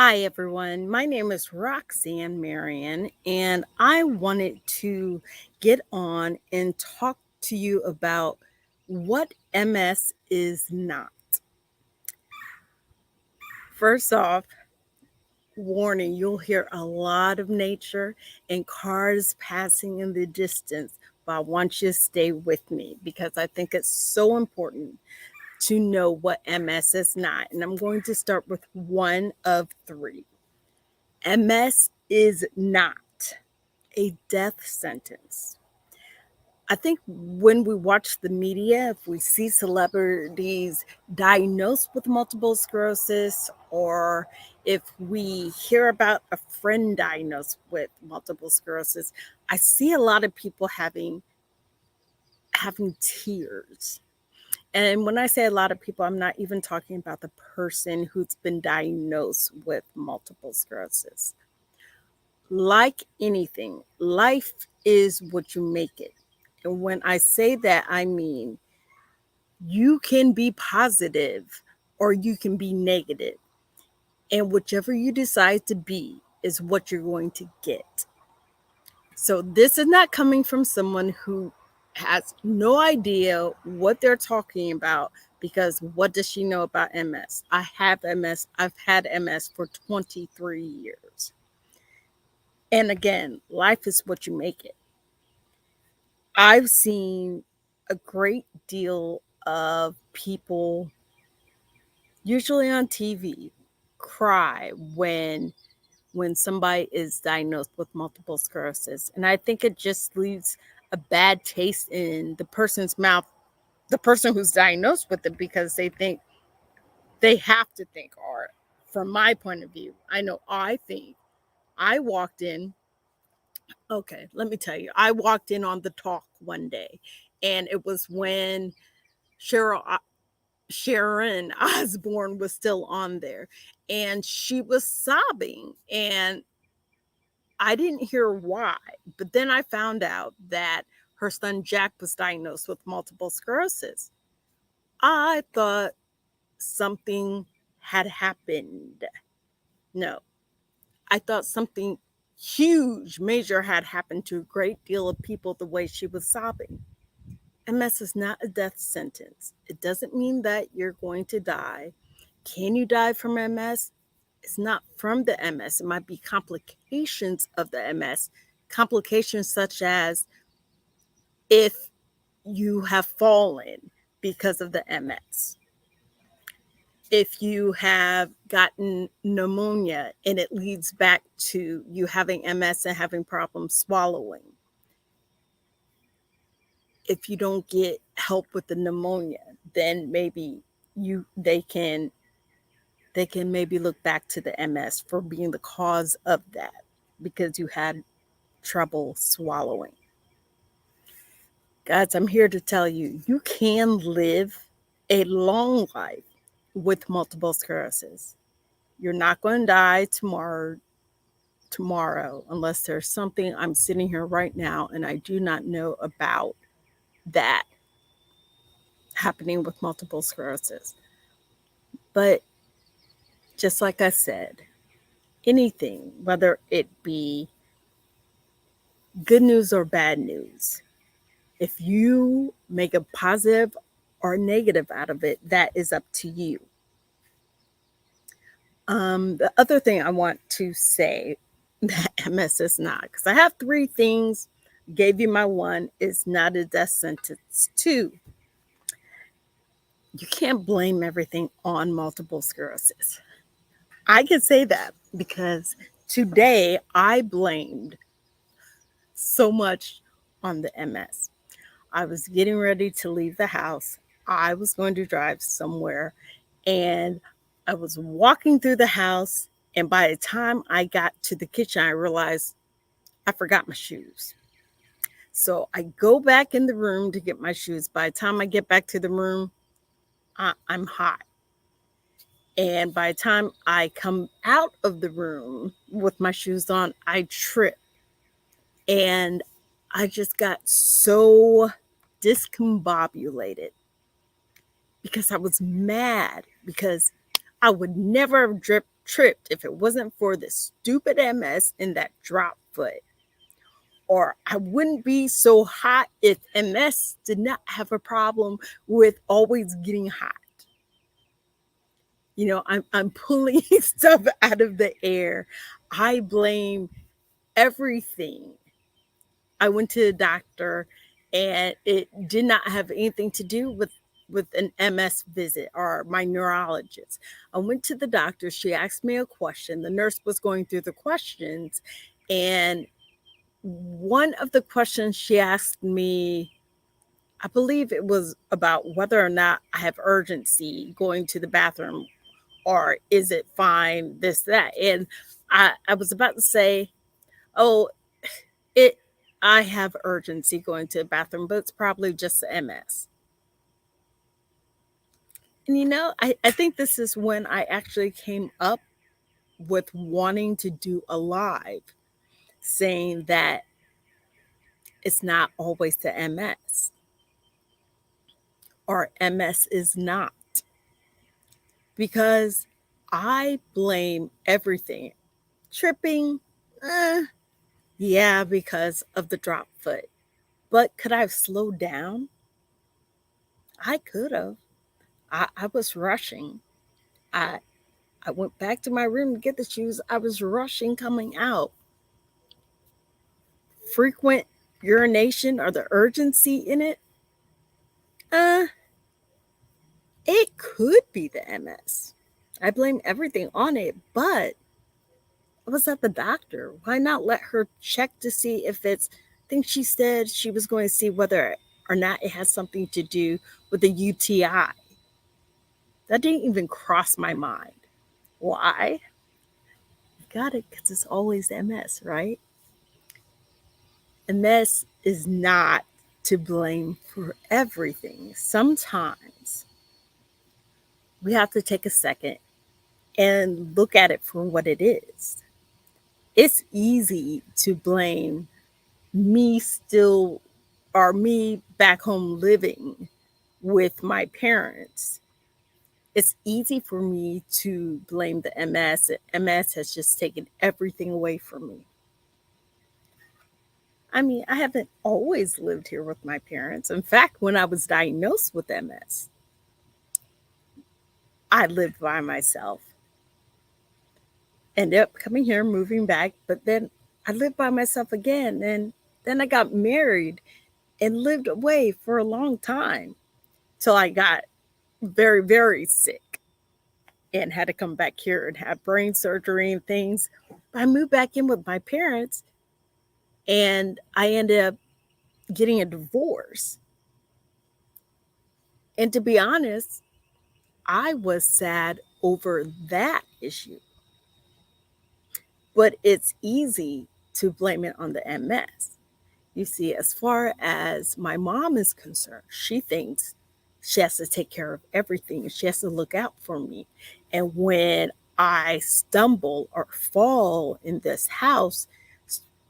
Hi, everyone. My name is Roxanne Marion, and I wanted to get on and talk to you about what MS is not. First off, warning, you'll hear a lot of nature and cars passing in the distance, but I want you to stay with me because I think it's so important to know what MS is not. And I'm going to start with one of three. MS is not a death sentence. I think when we watch the media, if we see celebrities diagnosed with multiple sclerosis, or if we hear about a friend diagnosed with multiple sclerosis, I see a lot of people having tears. And when I say a lot of people, I'm not even talking about the person who's been diagnosed with multiple sclerosis. Like anything, life is what you make it. And when I say that, I mean you can be positive or you can be negative. And whichever you decide to be is what you're going to get. So this is not coming from someone who has no idea what they're talking about because what does she know about MS? I have MS. I've had MS for 23 years. And again, life is what you make it. I've seen a great deal of people, usually on TV, cry when somebody is diagnosed with multiple sclerosis. And I think it just leaves a bad taste in the person's mouth, the person who's diagnosed with it, because they have to think, or from my point of view, I know I think I walked in. Okay, let me tell you, I walked in on the talk one day, and it was when Cheryl Sharon Osbourne was still on there, and she was sobbing, and I didn't hear why, but then I found out that her son Jack was diagnosed with multiple sclerosis. I thought something had happened. No, I thought something huge, major had happened to a great deal of people the way she was sobbing. MS is not a death sentence. It doesn't mean that you're going to die. Can you die from MS? It's not from the MS. It might be complications of the MS, complications such as if you have fallen because of the MS, if you have gotten pneumonia and it leads back to you having MS and having problems swallowing, if you don't get help with the pneumonia, then maybe you they can maybe look back to the MS for being the cause of that because you had trouble swallowing. Guys, I'm here to tell you, you can live a long life with multiple sclerosis. You're not going to die tomorrow unless there's something I'm sitting here right now and I do not know about that happening with multiple sclerosis. But just like I said, anything, whether it be good news or bad news, if you make a positive or negative out of it, that is up to you. The other thing I want to say that MS is not, because I have three things, gave you my one, is not a death sentence. Two, you can't blame everything on multiple sclerosis. I can say that because today I blamed so much on the MS. I was getting ready to leave the house. I was going to drive somewhere and I was walking through the house. And by the time I got to the kitchen, I realized I forgot my shoes. So I go back in the room to get my shoes. By the time I get back to the room, I'm hot. And by the time I come out of the room with my shoes on, I trip. And I just got so discombobulated because I was mad because I would never have tripped if it wasn't for the stupid MS and that drop foot. Or I wouldn't be so hot if MS did not have a problem with always getting hot. I'm pulling stuff out of the air. I blame everything. I went to the doctor and it did not have anything to do with an MS visit or my neurologist. I went to the doctor, she asked me a question. The nurse was going through the questions, and one of the questions she asked me, I believe it was about whether or not I have urgency going to the bathroom, or is it fine, this, that. And I was about to say, oh, it I have urgency going to the bathroom, but it's probably just MS. And I think this is when I actually came up with wanting to do a live saying that it's not always the MS, or MS is not, because I blame everything. Tripping, yeah, because of the drop foot. But could I have slowed down? I could have. I was rushing. I I went back to my room to get the shoes. I was rushing coming out. Frequent urination or the urgency in it? Uh, it could be the MS. I blame everything on it, but I was at the doctor. Why not let her check to see if it's, I think she said she was going to see whether or not it has something to do with the UTI. That didn't even cross my mind. Why? Got it, because it's always MS, right? MS is not to blame for everything. Sometimes we have to take a second and look at it for what it is. It's easy to blame me still, or me back home living with my parents. It's easy for me to blame the MS. MS has just taken everything away from me. I mean, I haven't always lived here with my parents. In fact, when I was diagnosed with MS, I lived by myself. Ended up coming here, moving back, but then I lived by myself again. And then I got married and lived away for a long time till I got very, very sick and had to come back here and have brain surgery and things. But I moved back in with my parents and I ended up getting a divorce. And to be honest, I was sad over that issue. But it's easy to blame it on the MS. You see, as far as my mom is concerned, she thinks she has to take care of everything. She has to look out for me. And when I stumble or fall in this house,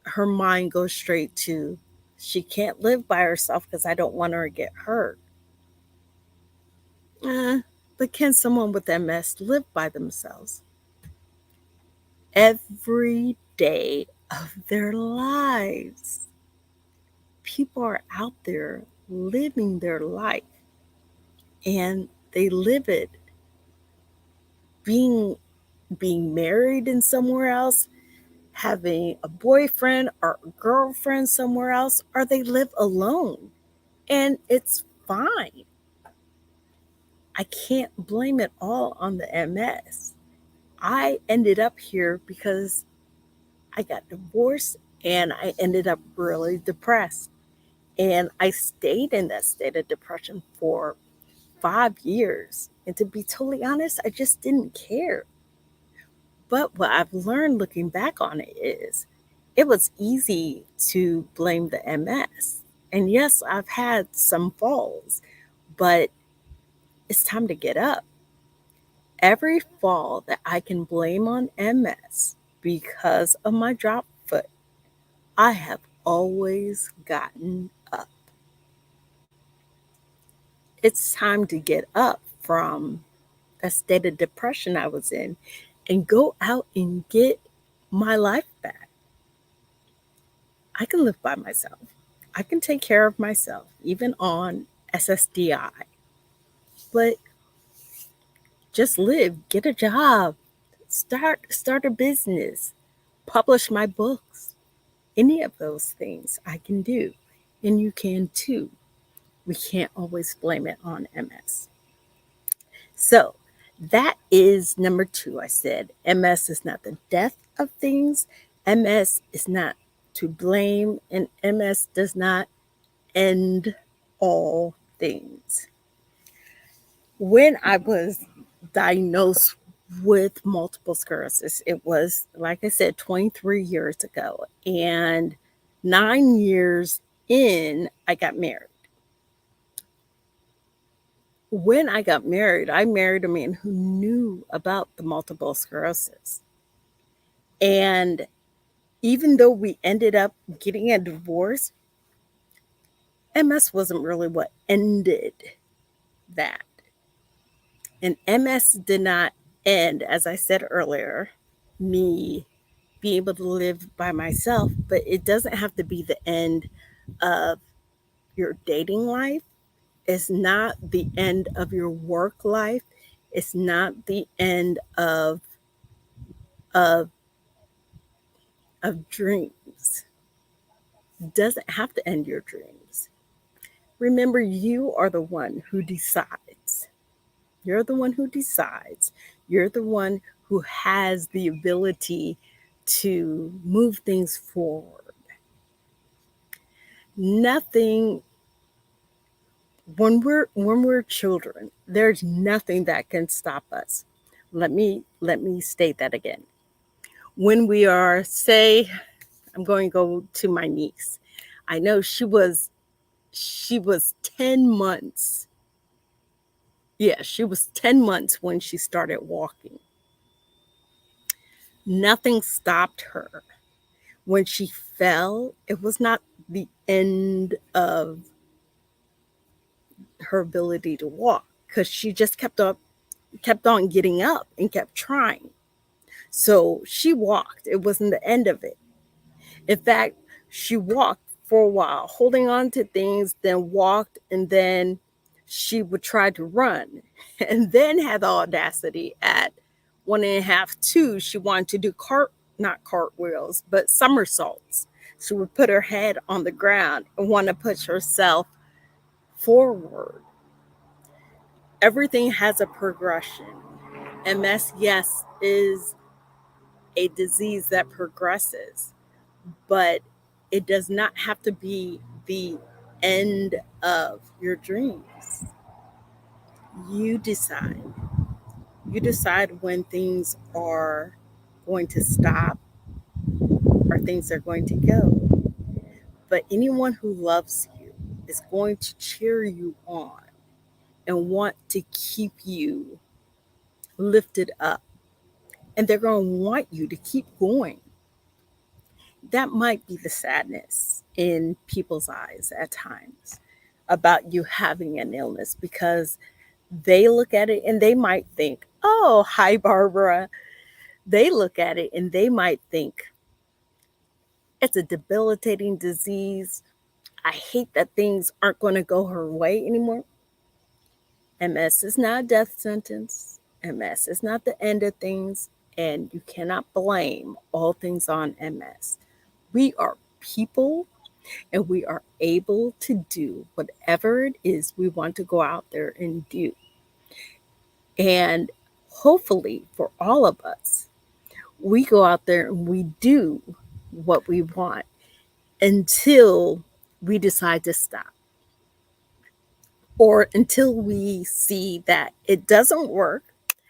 her mind goes straight to, she can't live by herself because I don't want her to get hurt. Uh, but can someone with MS live by themselves? Every day of their lives, people are out there living their life, and they live it being married in somewhere else, having a boyfriend or a girlfriend somewhere else, or they live alone, and it's fine. I can't blame it all on the MS. I ended up here because I got divorced and I ended up really depressed. And I stayed in that state of depression for 5 years. And to be totally honest, I just didn't care. But what I've learned looking back on it is it was easy to blame the MS. And yes, I've had some falls, but it's time to get up. Every fall that I can blame on MS because of my drop foot, I have always gotten up. It's time to get up from a state of depression I was in and go out and get my life back. I can live by myself. I can take care of myself, even on SSDI. But just live, get a job, start a business, publish my books. Any of those things I can do, and you can too. We can't always blame it on MS. So that is number two. I said MS is not the death of things. MS is not to blame, and MS does not end all things. When I was diagnosed with multiple sclerosis, it was, like I said, 23 years ago. And 9 years in, I got married. When I got married, I married a man who knew about the multiple sclerosis. And even though we ended up getting a divorce, MS wasn't really what ended that. And MS did not end, as I said earlier, me being able to live by myself, but it doesn't have to be the end of your dating life. It's not the end of your work life. It's not the end of of dreams. It doesn't have to end your dreams. Remember, you are the one who decides. You're the one who decides. You're the one who has the ability to move things forward. Nothing when we're children, there's nothing that can stop us. Let me state that again. When we are, say, I'm going to go to my niece. I know she was 10 months. Yeah, she was 10 months when she started walking. Nothing stopped her. When she fell, it was not the end of her ability to walk, because she just kept on getting up and kept trying. So she walked. It wasn't the end of it. In fact, she walked for a while, holding on to things, then walked, and then she would try to run, and then had the audacity at 1.5, 2. She wanted to do not cartwheels, but somersaults. She would put her head on the ground and want to push herself forward. Everything has a progression. MS, yes, is a disease that progresses, but it does not have to be the end of your dreams. You decide. You decide when things are going to stop or things are going to go. But anyone who loves you is going to cheer you on and want to keep you lifted up. And they're going to want you to keep going. That might be the sadness in people's eyes at times about you having an illness, because they look at it and they might think, oh, hi, Barbara. They look at it and they might think it's a debilitating disease. I hate that things aren't going to go her way anymore. MS is not a death sentence. MS is not the end of things. And you cannot blame all things on MS. We are people, and we are able to do whatever it is we want to go out there and do. And hopefully, for all of us, we go out there and we do what we want until we decide to stop, or until we see that it doesn't work.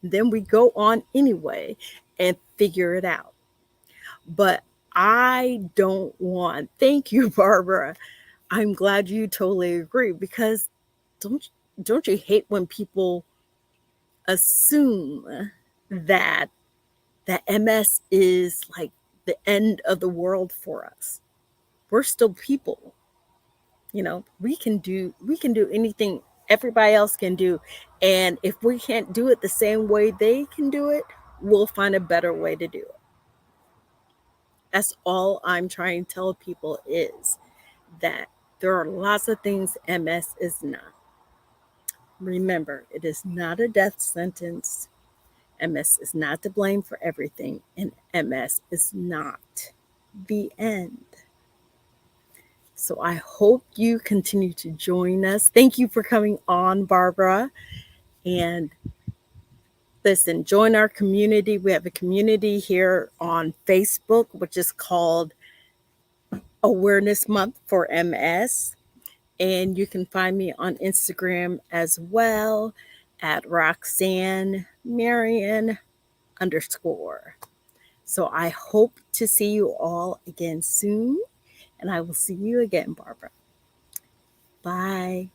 Then we go on anyway and figure it out. But I don't want, thank you, Barbara. I'm glad you totally agree, because don't don't you hate when people assume that that MS is like the end of the world for us? We're still people. We can do anything everybody else can do. And if we can't do it the same way they can do it, we'll find a better way to do it. That's all I'm trying to tell people is that there are lots of things MS is not. Remember, it is not a death sentence. MS is not to blame for everything, and MS is not the end. So I hope you continue to join us. Thank you for coming on, Barbara. And listen, join our community. We have a community here on Facebook, which is called Awareness Month for MS. And you can find me on Instagram as well at Roxanne Marion _. So I hope to see you all again soon. And I will see you again, Barbara. Bye.